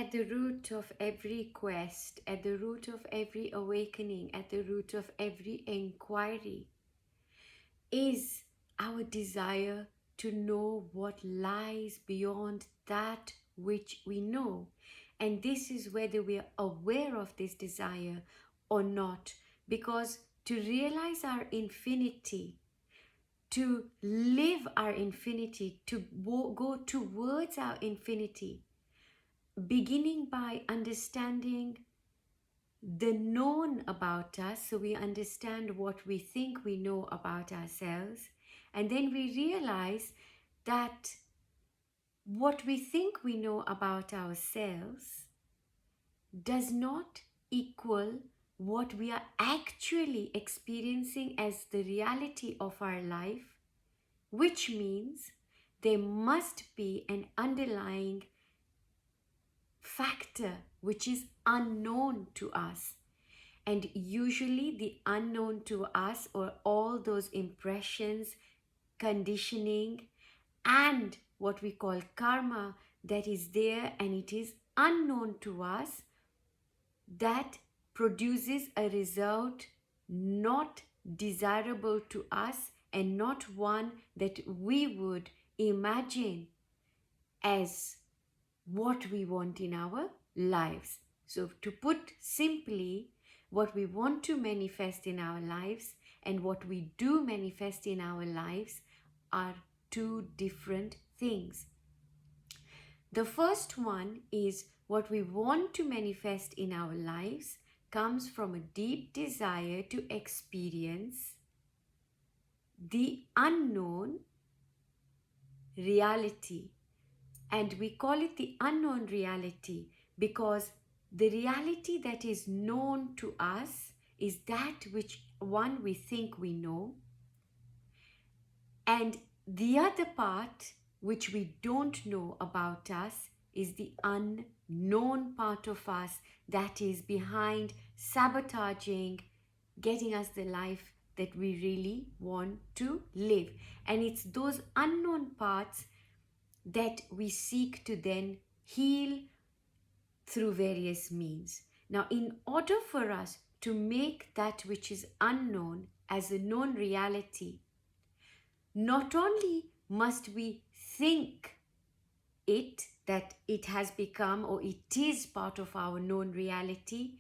at the root of every quest, at the root of every awakening, at the root of every inquiry is our desire to know what lies beyond that which we know. And this is whether we are aware of this desire or not. Because to realize our infinity, to live our infinity, to go towards our infinity, beginning by understanding the known about us, so we understand what we think we know about ourselves, and then we realize that what we think we know about ourselves does not equal what we are actually experiencing as the reality of our life, which means there must be an underlying factor which is unknown to us. And usually the unknown to us are all those impressions, conditioning, and what we call karma that is there and it is unknown to us, that produces a result not desirable to us and not one that we would imagine as what we want in our lives. So to put simply, what we want to manifest in our lives and what we do manifest in our lives are two different things. The first one is what we want to manifest in our lives comes from a deep desire to experience the unknown reality. And we call it the unknown reality because the reality that is known to us is that which one we think we know. And the other part which we don't know about us is the unknown part of us that is behind sabotaging, getting us the life that we really want to live. And it's those unknown parts that we seek to then heal through various means. Now, in order for us to make that which is unknown as a known reality, not only must we think it, that it has become or it is part of our known reality,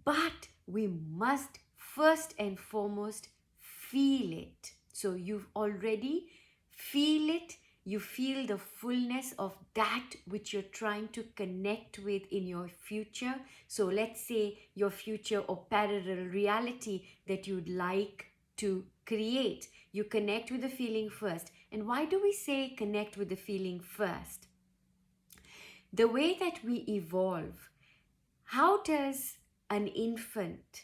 but we must first and foremost feel it. So you've already feel it. You feel the fullness of that which you're trying to connect with in your future. So let's say your future or parallel reality that you'd like to create. You connect with the feeling first. And why do we say connect with the feeling first? The way that we evolve, how does an infant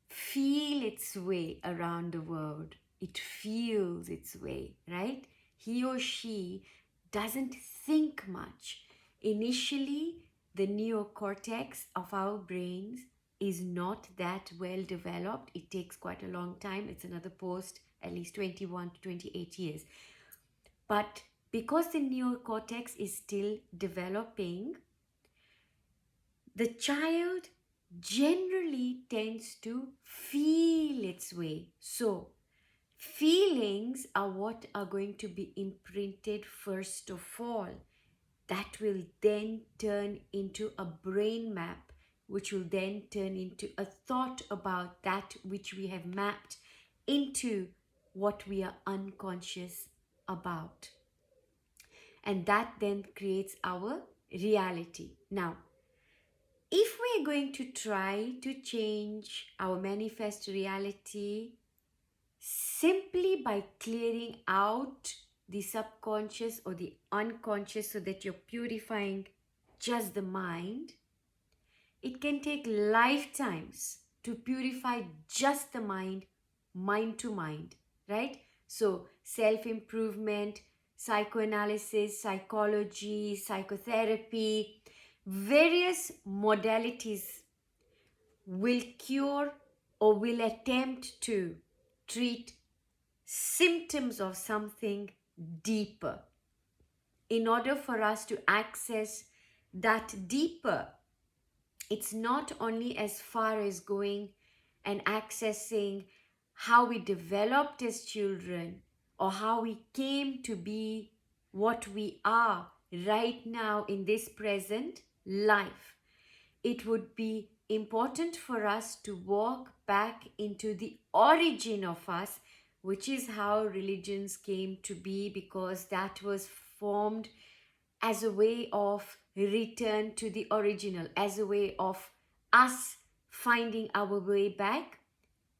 feel its way around the world? It feels its way, right? He or she doesn't think much. Initially, the neocortex of our brains is not that well developed. It takes quite a long time. It's another post, at least 21 to 28 years. But because the neocortex is still developing, the child generally tends to feel its way. So feelings are what are going to be imprinted first of all. That will then turn into a brain map, which will then turn into a thought about that which we have mapped into what we are unconscious about. And that then creates our reality. Now, if we're going to try to change our manifest reality simply by clearing out the subconscious or the unconscious so that you're purifying just the mind, it can take lifetimes to purify just the mind, mind to mind, right? So self-improvement, psychoanalysis, psychology, psychotherapy, various modalities will cure or will attempt to treat symptoms of something deeper in order for us to access that deeper. It's not only as far as going and accessing how we developed as children or how we came to be what we are right now in this present life. It would be important for us to walk back into the origin of us, which is how religions came to be, because that was formed as a way of return to the original, as a way of us finding our way back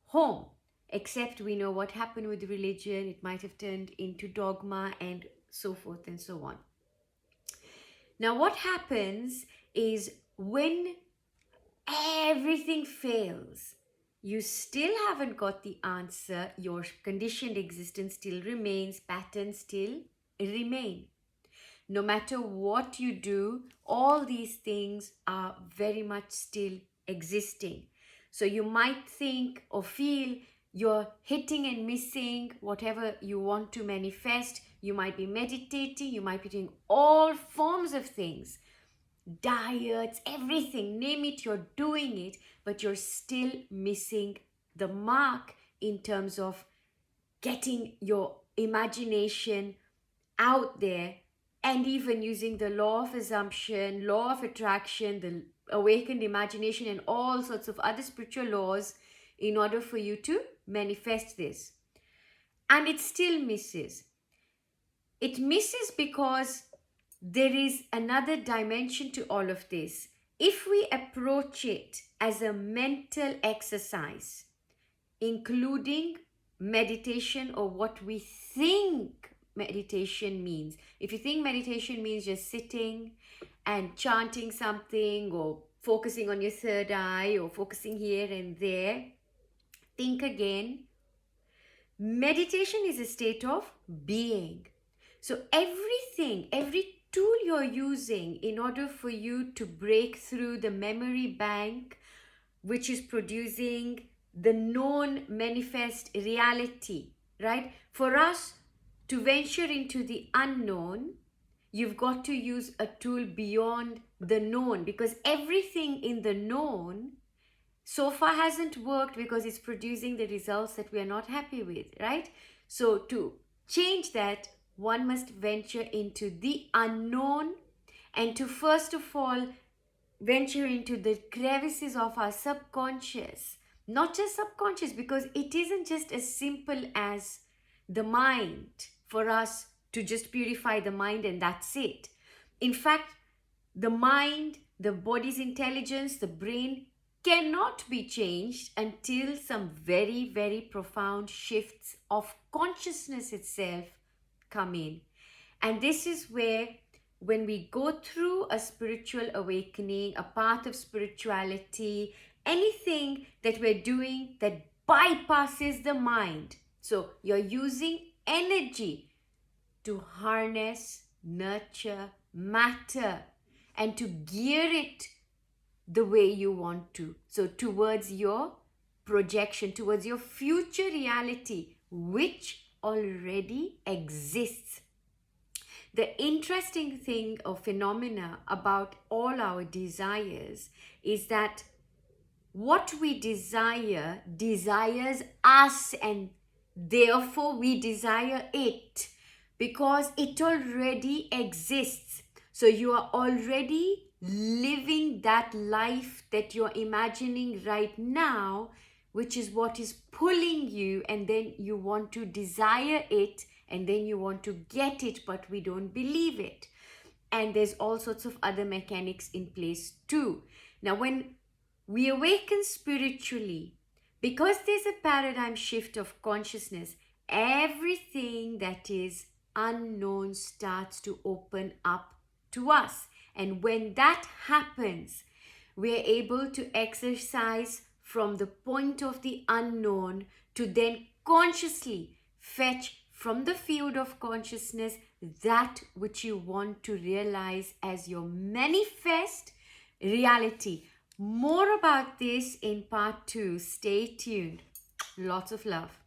home. Except we know what happened with religion. It might have turned into dogma and so forth and so on. Now, what happens is when everything fails, you still haven't got the answer. Your conditioned existence still remains, patterns still remain. No matter what you do, all these things are very much still existing. So you might think or feel you're hitting and missing whatever you want to manifest. You might be meditating, you might be doing all forms of things, diets, everything, name it, you're doing it, but you're still missing the mark in terms of getting your imagination out there, and even using the law of assumption, law of attraction, the awakened imagination, and all sorts of other spiritual laws in order for you to manifest this. And it still misses. It misses because there is another dimension to all of this. If we approach it as a mental exercise, including meditation or what we think meditation means. If you think meditation means just sitting and chanting something or focusing on your third eye or focusing here and there, think again. Meditation is a state of being. So everything, every tool you're using in order for you to break through the memory bank, which is producing the known manifest reality, right? For us to venture into the unknown, you've got to use a tool beyond the known, because everything in the known so far hasn't worked because it's producing the results that we are not happy with, right? So to change that, one must venture into the unknown, and to first of all venture into the crevices of our subconscious. Not just subconscious, because it isn't just as simple as the mind for us to just purify the mind and that's it. In fact, the mind, the body's intelligence, the brain cannot be changed until some very, very profound shifts of consciousness itself come in. And this is where, when we go through a spiritual awakening, a path of spirituality, anything that we're doing that bypasses the mind. So you're using energy to harness, nurture, matter, and to gear it the way you want to. So towards your projection, towards your future reality, which already exists. The interesting thing or phenomena about all our desires is that what we desire desires us, and therefore we desire it because it already exists. So you are already living that life that you're imagining right now, which is what is pulling you, and then you want to desire it, and then you want to get it, but we don't believe it. And there's all sorts of other mechanics in place too. Now, when we awaken spiritually, because there's a paradigm shift of consciousness, everything that is unknown starts to open up to us. And when that happens, we're able to exercise from the point of the unknown to then consciously fetch from the field of consciousness that which you want to realize as your manifest reality. More about this in part 2. Stay tuned. Lots of love.